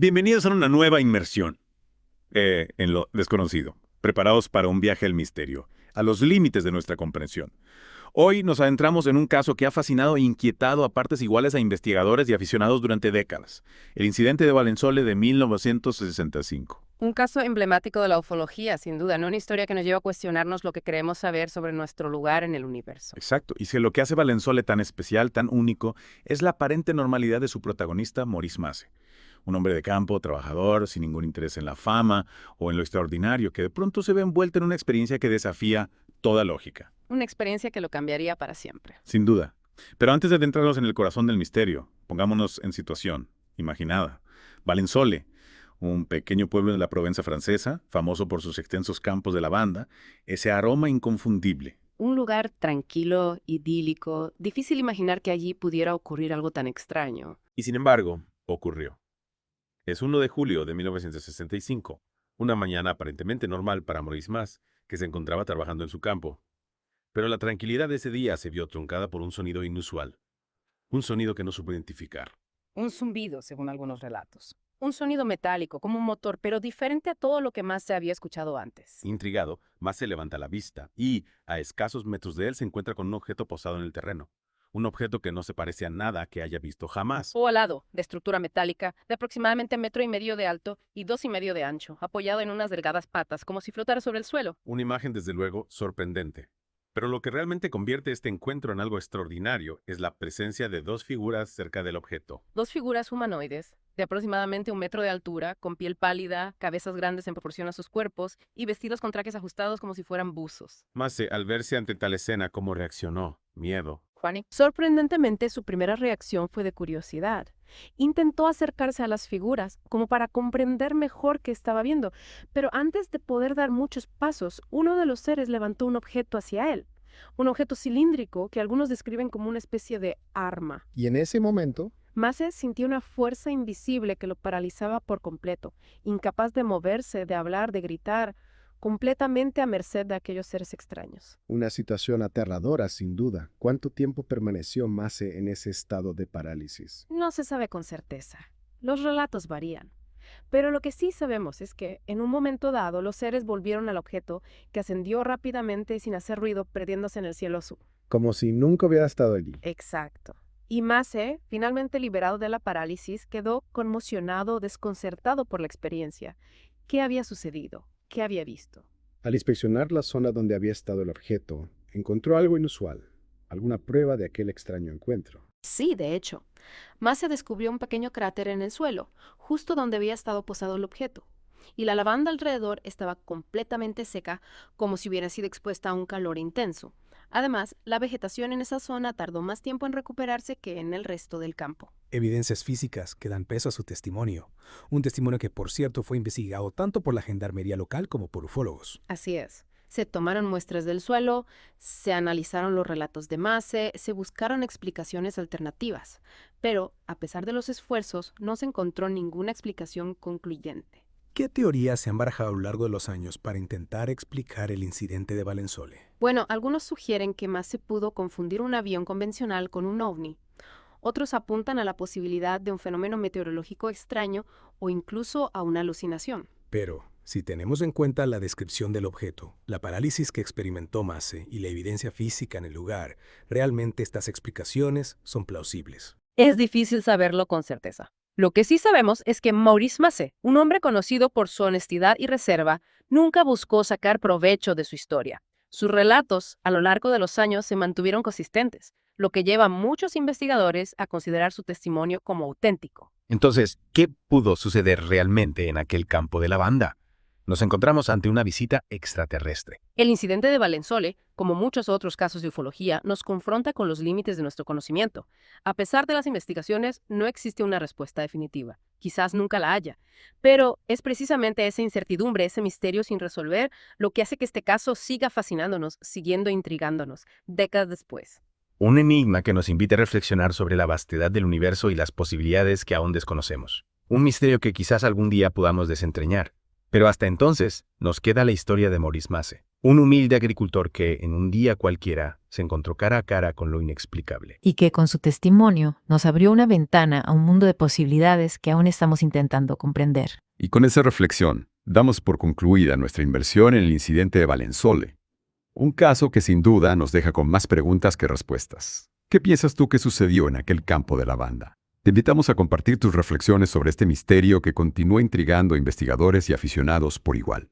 Bienvenidos a una nueva inmersión en lo desconocido, preparados para un viaje al misterio, a los límites de nuestra comprensión. Hoy nos adentramos en un caso que ha fascinado e inquietado a partes iguales a investigadores y aficionados durante décadas, el incidente de Valenzuela de 1965. Un caso emblemático de la ufología, sin duda, no una historia que nos lleva a cuestionarnos lo que queremos saber sobre nuestro lugar en el universo. Exacto, y si lo que hace Valenzuela tan especial, tan único, es la aparente normalidad de su protagonista, Maurice Masse. Un hombre de campo, trabajador, sin ningún interés en la fama o en lo extraordinario, que de pronto se ve envuelto en una experiencia que desafía toda lógica. Una experiencia que lo cambiaría para siempre. Sin duda. Pero antes de adentrarnos en el corazón del misterio, pongámonos en situación imaginada. Valenzuela, un pequeño pueblo de la Provenza francesa, famoso por sus extensos campos de lavanda, ese aroma inconfundible. Un lugar tranquilo, idílico, difícil imaginar que allí pudiera ocurrir algo tan extraño. Y sin embargo, ocurrió. Es 1 de julio de 1965, una mañana aparentemente normal para Maurice Masse, que se encontraba trabajando en su campo. Pero la tranquilidad de ese día se vio truncada por un sonido inusual. Un sonido que no supo identificar. Un zumbido, según algunos relatos. Un sonido metálico, como un motor, pero diferente a todo lo que más se había escuchado antes. Intrigado, Masse levanta la vista y, a escasos metros de él, se encuentra con un objeto posado en el terreno. Un objeto que no se parece a nada que haya visto jamás. Ovalado, de estructura metálica, de aproximadamente 1,5 metros de alto y 2,5 de ancho, apoyado en unas delgadas patas, como si flotara sobre el suelo. Una imagen, desde luego, sorprendente. Pero lo que realmente convierte este encuentro en algo extraordinario es la presencia de dos figuras cerca del objeto. Dos figuras humanoides, de aproximadamente 1 metro de altura, con piel pálida, cabezas grandes en proporción a sus cuerpos y vestidos con trajes ajustados como si fueran buzos. Masse, al verse ante tal escena, ¿cómo reaccionó? Miedo. Juani. Sorprendentemente, su primera reacción fue de curiosidad. Intentó acercarse a las figuras, como para comprender mejor qué estaba viendo, pero antes de poder dar muchos pasos, uno de los seres levantó un objeto hacia él. Un objeto cilíndrico que algunos describen como una especie de arma. Y en ese momento, Masse sintió una fuerza invisible que lo paralizaba por completo, incapaz de moverse, de hablar, de gritar, completamente a merced de aquellos seres extraños. una situación aterradora sin duda. ¿Cuánto tiempo permaneció Masse en ese estado de parálisis? No se sabe con certeza. Los relatos varían. Pero lo que sí sabemos es que, en un momento dado, los seres volvieron al objeto, que ascendió rápidamente y sin hacer ruido, perdiéndose en el cielo azul. Como si nunca hubiera estado allí. Exacto. Y Masse, finalmente liberado de la parálisis, quedó conmocionado, desconcertado por la experiencia. ¿Qué había sucedido? ¿Qué había visto? Al inspeccionar la zona donde había estado el objeto, encontró algo inusual, alguna prueba de aquel extraño encuentro. Sí, de hecho. Masse descubrió un pequeño cráter en el suelo, justo donde había estado posado el objeto. Y la lavanda alrededor estaba completamente seca, como si hubiera sido expuesta a un calor intenso. Además, la vegetación en esa zona tardó más tiempo en recuperarse que en el resto del campo. Evidencias físicas que dan peso a su testimonio. Un testimonio que, por cierto, fue investigado tanto por la gendarmería local como por ufólogos. Así es. Se tomaron muestras del suelo, se analizaron los relatos de Masse, se buscaron explicaciones alternativas. Pero, a pesar de los esfuerzos, no se encontró ninguna explicación concluyente. ¿Qué teorías se han barajado a lo largo de los años para intentar explicar el incidente de Valenzuela? Bueno, algunos sugieren que Masse pudo confundir un avión convencional con un ovni. Otros apuntan a la posibilidad de un fenómeno meteorológico extraño o incluso a una alucinación. Pero, si tenemos en cuenta la descripción del objeto, la parálisis que experimentó Masse y la evidencia física en el lugar, realmente estas explicaciones son plausibles. Es difícil saberlo con certeza. Lo que sí sabemos es que Maurice Masse, un hombre conocido por su honestidad y reserva, nunca buscó sacar provecho de su historia. Sus relatos, a lo largo de los años, se mantuvieron consistentes, lo que lleva a muchos investigadores a considerar su testimonio como auténtico. Entonces, ¿qué pudo suceder realmente en aquel campo de lavanda? Nos encontramos ante una visita extraterrestre. El incidente de Valenzuela, como muchos otros casos de ufología, nos confronta con los límites de nuestro conocimiento. A pesar de las investigaciones, no existe una respuesta definitiva. Quizás nunca la haya. Pero es precisamente esa incertidumbre, ese misterio sin resolver, lo que hace que este caso siga fascinándonos, siguiendo intrigándonos, décadas después. Un enigma que nos invita a reflexionar sobre la vastedad del universo y las posibilidades que aún desconocemos. Un misterio que quizás algún día podamos desentrañar. Pero hasta entonces, nos queda la historia de Maurice Masse. Un humilde agricultor que, en un día cualquiera, se encontró cara a cara con lo inexplicable. Y que con su testimonio nos abrió una ventana a un mundo de posibilidades que aún estamos intentando comprender. Y con esa reflexión, damos por concluida nuestra inversión en el incidente de Valensole. Un caso que sin duda nos deja con más preguntas que respuestas. ¿Qué piensas tú que sucedió en aquel campo de lavanda? Te invitamos a compartir tus reflexiones sobre este misterio que continúa intrigando a investigadores y aficionados por igual.